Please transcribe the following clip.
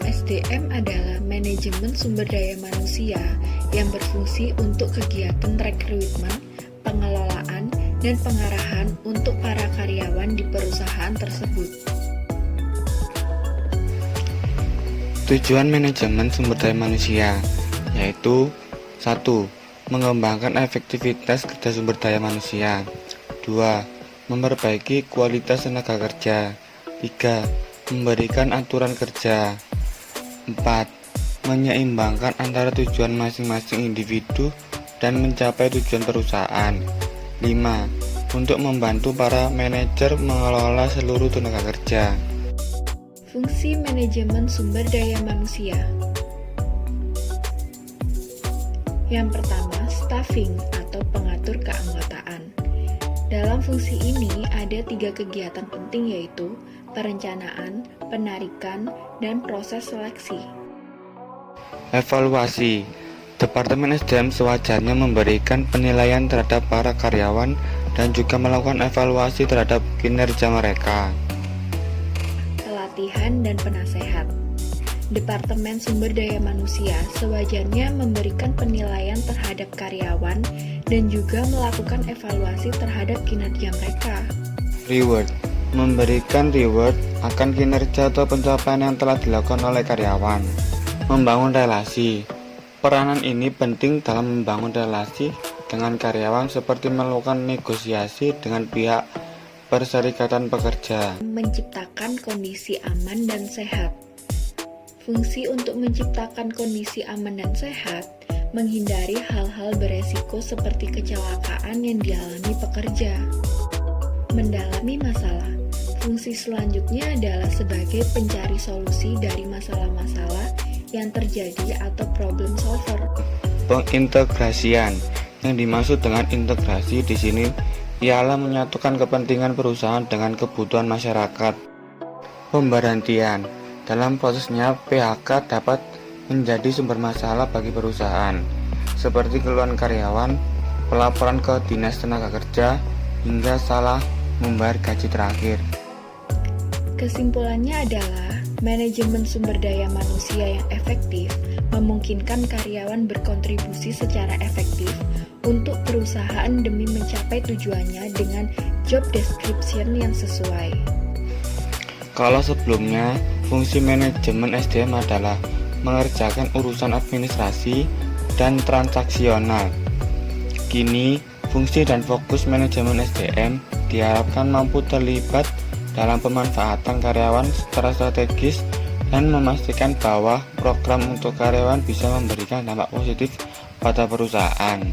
MSDM adalah manajemen sumber daya manusia yang berfungsi untuk kegiatan rekrutmen, pengelolaan, dan pengarahan untuk para karyawan di perusahaan tersebut. Tujuan manajemen sumber daya manusia yaitu 1. Mengembangkan efektivitas kerja sumber daya manusia. 2. Memperbaiki kualitas tenaga kerja. 3. Memberikan aturan kerja. 4. Menyeimbangkan antara tujuan masing-masing individu dan mencapai tujuan perusahaan. 5. Untuk membantu para manajer mengelola seluruh tenaga kerja. Fungsi manajemen sumber daya manusia. Yang pertama, staffing atau pengatur keanggotaan. Dalam fungsi ini ada 3 kegiatan penting, yaitu perencanaan, penarikan, dan proses seleksi. Evaluasi. Departemen SDM sewajarnya memberikan penilaian terhadap para karyawan dan juga melakukan evaluasi terhadap kinerja mereka. Pelatihan dan penasehat. Departemen Sumber Daya Manusia sewajarnya memberikan penilaian terhadap karyawan dan juga melakukan evaluasi terhadap kinerja mereka. Reward. Memberikan reward akan kinerja atau pencapaian yang telah dilakukan oleh karyawan. Membangun relasi. Peranan ini penting dalam membangun relasi dengan karyawan seperti melakukan negosiasi dengan pihak perserikatan pekerja. Menciptakan kondisi aman dan sehat. Fungsi untuk menciptakan kondisi aman dan sehat menghindari hal-hal beresiko seperti kecelakaan yang dialami pekerja. Mendalami masalah. Fungsi selanjutnya adalah sebagai pencari solusi dari masalah-masalah yang terjadi atau problem solver. Pengintegrasian. Yang dimaksud dengan integrasi di sini ialah menyatukan kepentingan perusahaan dengan kebutuhan masyarakat. Pemberhentian. Dalam prosesnya, PHK dapat menjadi sumber masalah bagi perusahaan, seperti keluhan karyawan, pelaporan ke Dinas Tenaga Kerja, hingga salah membayar gaji terakhir. Kesimpulannya adalah, manajemen sumber daya manusia yang efektif memungkinkan karyawan berkontribusi secara efektif untuk perusahaan demi mencapai tujuannya dengan job description yang sesuai. Kalau sebelumnya, fungsi manajemen SDM adalah mengerjakan urusan administrasi dan transaksional. Kini, fungsi dan fokus manajemen SDM diharapkan mampu terlibat dalam pemanfaatan karyawan secara strategis dan memastikan bahwa program untuk karyawan bisa memberikan dampak positif pada perusahaan.